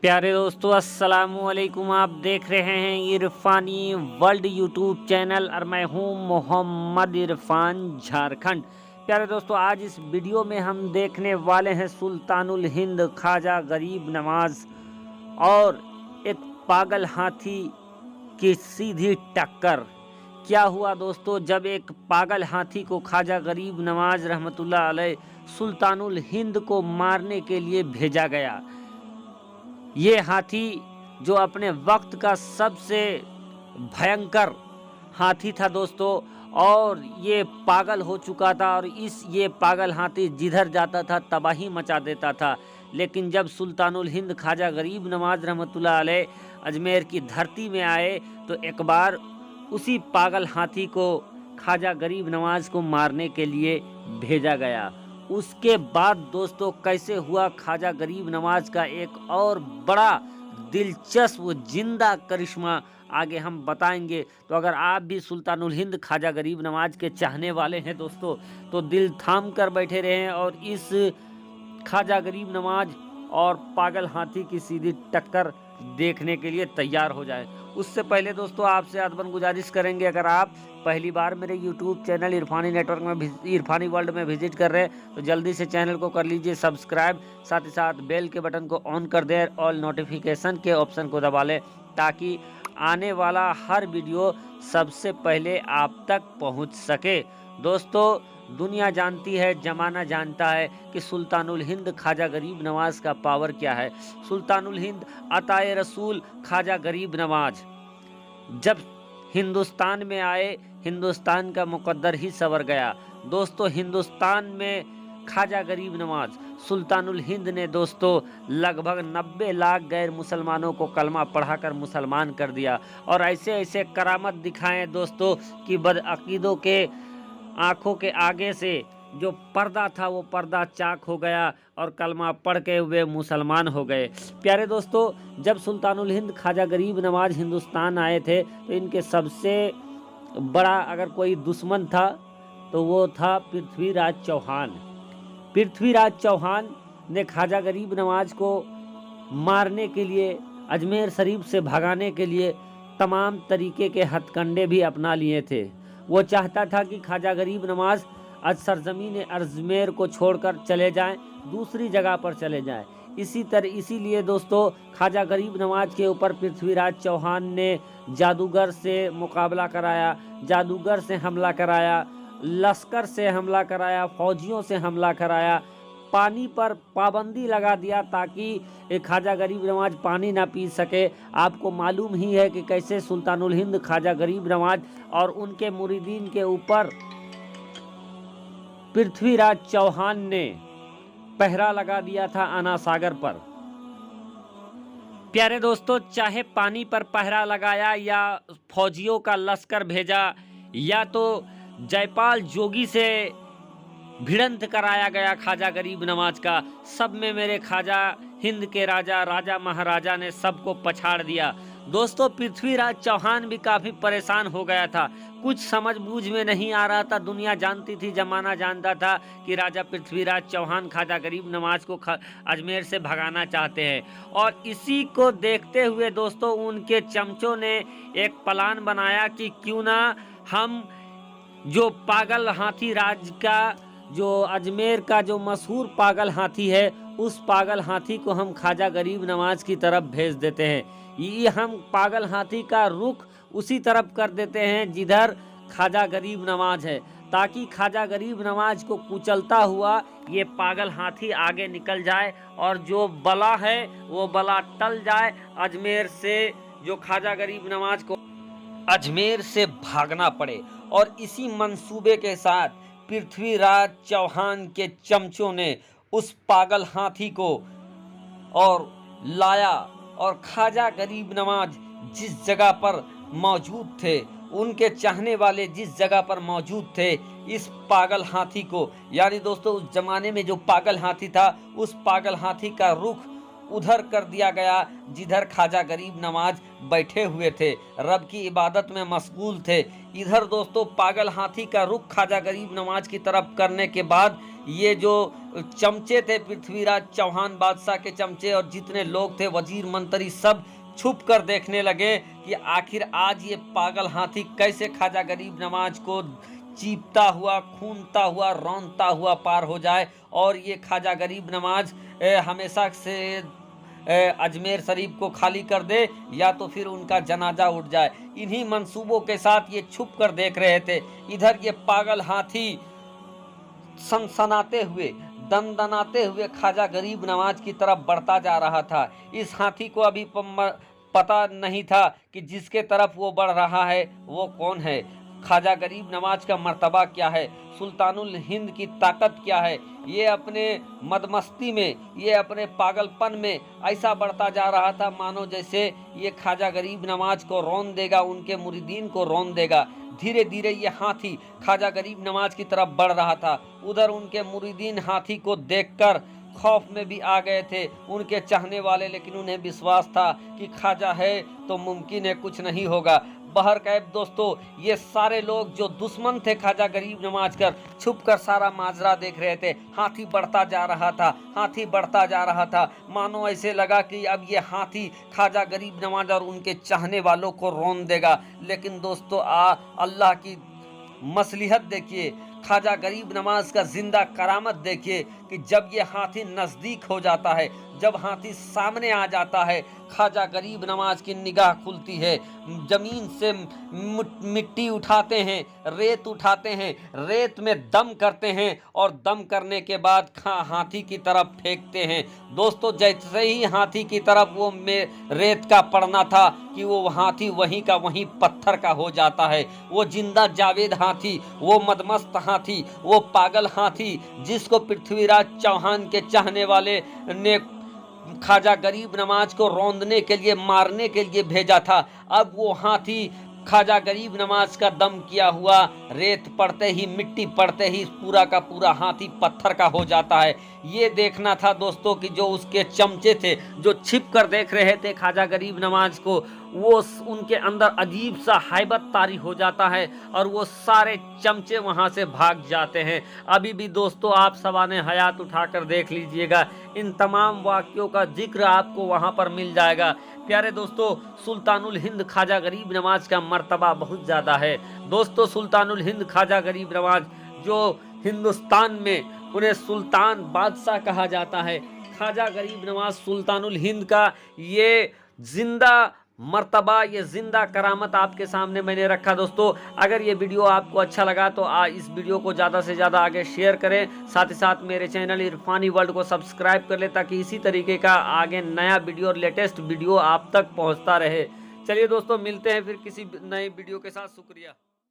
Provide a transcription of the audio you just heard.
प्यारे दोस्तों, अस्सलामुअलैकुम। आप देख रहे हैं इरफानी वर्ल्ड यूट्यूब चैनल और मैं हूं मोहम्मद इरफान, झारखंड। प्यारे दोस्तों, आज इस वीडियो में हम देखने वाले हैं सुल्तानुल हिंद ख्वाजा गरीब नवाज और एक पागल हाथी की सीधी टक्कर। क्या हुआ दोस्तों, जब एक पागल हाथी को ख्वाजा गरीब नवाज रहमतुल्लाह अलैह सुल्तानुल हिंद को मारने के लिए भेजा गया। ये हाथी जो अपने वक्त का सबसे भयंकर हाथी था दोस्तों, और ये पागल हो चुका था, और ये पागल हाथी जिधर जाता था तबाही मचा देता था। लेकिन जब सुल्तानुल हिंद ख्वाजा गरीब नवाज रहमतुल्लाह अलैह अजमेर की धरती में आए तो एक बार उसी पागल हाथी को ख्वाजा गरीब नवाज को मारने के लिए भेजा गया। उसके बाद दोस्तों कैसे हुआ ख्वाजा गरीब नवाज का एक और बड़ा दिलचस्प जिंदा करिश्मा, आगे हम बताएंगे। तो अगर आप भी सुल्तानुल हिंद ख्वाजा गरीब नवाज के चाहने वाले हैं दोस्तों, तो दिल थाम कर बैठे रहें और इस ख्वाजा गरीब नवाज और पागल हाथी की सीधी टक्कर देखने के लिए तैयार हो जाएं। उससे पहले दोस्तों आपसे अदबन गुजारिश करेंगे, अगर आप पहली बार मेरे YouTube चैनल इरफानी नेटवर्क में इरफानी वर्ल्ड में विजिट कर रहे हैं तो जल्दी से चैनल को कर लीजिए सब्सक्राइब, साथ ही साथ बेल के बटन को ऑन कर दें, ऑल नोटिफिकेशन के ऑप्शन को दबा लें ताकि आने वाला हर वीडियो सबसे पहले आप तक पहुंच सके। दोस्तों, दुनिया जानती है, जमाना जानता है कि सुल्तानुल हिंद ख्वाजा गरीब नवाज का पावर क्या है। सुल्तानुल हिंद अताए रसूल ख्वाजा गरीब नवाज जब हिंदुस्तान में आए, हिंदुस्तान का मुकद्दर ही संवर गया। दोस्तों, हिंदुस्तान में ख्वाजा गरीब नवाज सुल्तानुल हिंद ने दोस्तों लगभग 90 लाख गैर मुसलमानों को कलमा पढ़ाकर मुसलमान कर दिया, और ऐसे ऐसे करामत दिखाएं दोस्तों कि बदअकीदों के आंखों के आगे से जो पर्दा था वो पर्दा चाक हो गया और कलमा पढ़ के वे मुसलमान हो गए। प्यारे दोस्तों, जब सुल्तानुल हिंद ख्वाजा गरीब नवाज हिंदुस्तान आए थे तो इनके सबसे बड़ा अगर कोई दुश्मन था तो वो था पृथ्वीराज चौहान। पृथ्वीराज चौहान ने ख्वाजा गरीब नवाज को मारने के लिए, अजमेर शरीफ से भगाने के लिए तमाम तरीके के हथकंडे भी अपना लिए थे। वो चाहता था कि ख्वाजा गरीब नवाज आज सरजमीन अजमेर को छोड़कर चले जाएं, दूसरी जगह पर चले जाएं। इसीलिए दोस्तों ख्वाजा गरीब नवाज के ऊपर पृथ्वीराज चौहान ने जादूगर से मुकाबला कराया, जादूगर से हमला कराया, लश्कर से हमला कराया, फौजियों से हमला कराया, पानी पर पाबंदी लगा दिया ताकि ख्वाजा गरीब नवाज पानी ना पी सके। आपको मालूम ही है कि कैसे सुल्तानुल हिंद ख्वाजा गरीब नवाज और उनके मुरीदीन के ऊपर पृथ्वीराज चौहान ने पहरा लगा दिया था आना सागर पर। प्यारे दोस्तों, चाहे पानी पर पहरा लगाया या फौजियों का लश्कर भेजा या तो जयपाल जोगी से भिड़ंत कराया गया ख्वाजा गरीब नवाज का, सब में मेरे ख्वाजा हिंद के राजा महाराजा ने सबको पछाड़ दिया। दोस्तों, पृथ्वीराज चौहान भी काफ़ी परेशान हो गया था, कुछ समझ बूझ में नहीं आ रहा था। दुनिया जानती थी, जमाना जानता था कि राजा पृथ्वीराज चौहान ख्वाजा गरीब नवाज को अजमेर से भगाना चाहते हैं, और इसी को देखते हुए दोस्तों उनके चमचों ने एक प्लान बनाया कि क्यों ना हम जो पागल हाथी राज का, जो अजमेर का जो मशहूर पागल हाथी है, उस पागल हाथी को हम ख्वाजा गरीब नवाज की तरफ भेज देते हैं। ये हम पागल हाथी का रुख उसी तरफ कर देते हैं जिधर ख्वाजा गरीब नवाज है, ताकि ख्वाजा गरीब नवाज को कुचलता हुआ ये पागल हाथी आगे निकल जाए और जो बला है वो बला टल जाए, अजमेर से जो ख्वाजा गरीब नवाज को अजमेर से भागना पड़े। और इसी मंसूबे के साथ पृथ्वीराज चौहान के चमचों ने उस पागल हाथी को और लाया, और ख्वाजा गरीब नवाज जिस जगह पर मौजूद थे, उनके चाहने वाले जिस जगह पर मौजूद थे, इस पागल हाथी को, यानी दोस्तों उस जमाने में जो पागल हाथी था, उस पागल हाथी का रुख उधर कर दिया गया जिधर ख्वाजा गरीब नवाज बैठे हुए थे, रब की इबादत में मशगूल थे। इधर दोस्तों पागल हाथी का रुख ख्वाजा गरीब नवाज की तरफ करने के बाद ये जो चमचे थे, पृथ्वीराज चौहान बादशाह के चमचे और जितने लोग थे, वजीर मंत्री, सब छुप कर देखने लगे कि आखिर आज ये पागल हाथी कैसे ख्वाजा गरीब नवाज को चीपता हुआ, खूनता हुआ, रौंदता हुआ पार हो जाए और ये ख्वाजा गरीब नवाज हमेशा से अजमेर शरीफ को खाली कर दे या तो फिर उनका जनाजा उठ जाए। इन्हीं मंसूबों के साथ ये छुप कर देख रहे थे। इधर ये पागल हाथी सनसनाते हुए, दनदनाते हुए ख्वाजा गरीब नवाज की तरफ बढ़ता जा रहा था। इस हाथी को अभी पता नहीं था कि जिसके तरफ वो बढ़ रहा है वो कौन है, ख्वाजा गरीब नवाज का मर्तबा क्या है, सुल्तानुल हिंद की ताकत क्या है। ये अपने मदमस्ती में, ये अपने पागलपन में ऐसा बढ़ता जा रहा था मानो जैसे ये ख्वाजा गरीब नवाज को रौंद देगा, उनके मुरीदीन को रौंद देगा। धीरे धीरे ये हाथी ख्वाजा गरीब नवाज की तरफ बढ़ रहा था। उधर उनके मुरीदीन हाथी को देखकर खौफ में भी आ गए थे, उनके चाहने वाले, लेकिन उन्हें विश्वास था कि ख्वाजा है तो मुमकिन है कुछ नहीं होगा। बहरकैफ दोस्तों ये सारे लोग जो दुश्मन थे ख्वाजा गरीब नवाज कर, छुप कर सारा माजरा देख रहे थे। हाथी बढ़ता जा रहा था, हाथी बढ़ता जा रहा था, मानो ऐसे लगा कि अब ये हाथी ख्वाजा गरीब नवाज और उनके चाहने वालों को रौंद देगा। लेकिन दोस्तों अल्लाह की मसलिहत देखिए, ख्वाजा गरीब नवाज का जिंदा करामत देखिए कि जब ये हाथी नज़दीक हो जाता है, जब हाथी सामने आ जाता है, ख्वाजा गरीब नवाज की निगाह खुलती है। जमीन से मिट्टी उठाते हैं, रेत उठाते हैं, रेत में दम करते हैं और दम करने के बाद हाथी की तरफ फेंकते हैं। दोस्तों जैसे ही हाथी की तरफ वो रेत का पड़ना था कि वो हाथी वहीं का वहीं पत्थर का हो जाता है। वो जिंदा जावेद हाथी, वो मदमस्त हाथी, वो पागल हाथी जिसको पृथ्वीराज चौहान के चाहने वाले ने ख्वाजा गरीब नवाज को रौंदने के लिए, मारने के लिए भेजा था, अब वो हाथी ख्वाजा गरीब नवाज का दम किया हुआ रेत पड़ते ही, मिट्टी पड़ते ही पूरा का पूरा हाथी पत्थर का हो जाता है। ये देखना था दोस्तों कि जो उसके चमचे थे, जो छिप कर देख रहे थे ख्वाजा गरीब नवाज को, वो उनके अंदर अजीब सा हैबत तारी हो जाता है और वो सारे चमचे वहां से भाग जाते हैं। अभी भी दोस्तों आप सवाने हयात उठाकर देख लीजिएगा, इन तमाम वाक़ियों का जिक्र आपको वहां पर मिल जाएगा। प्यारे दोस्तों सुल्तानुल हिंद ख्वाजा गरीब नवाज का मर्तबा बहुत ज़्यादा है। दोस्तों सुल्तानुल हिंद ख्वाजा गरीब नवाज जो हिंदुस्तान में उन्हें सुल्तान बादशाह कहा जाता है, ख्वाजा गरीब नवाज सुल्तानुल हिंद का ये जिंदा मर्तबा, ये जिंदा करामत आपके सामने मैंने रखा। दोस्तों अगर ये वीडियो आपको अच्छा लगा तो इस वीडियो को ज़्यादा से ज़्यादा आगे शेयर करें, साथ ही साथ मेरे चैनल इरफानी वर्ल्ड को सब्सक्राइब कर लें ताकि इसी तरीके का आगे नया वीडियो और लेटेस्ट वीडियो आप तक पहुंचता रहे। चलिए दोस्तों मिलते हैं फिर किसी नए वीडियो के साथ। शुक्रिया।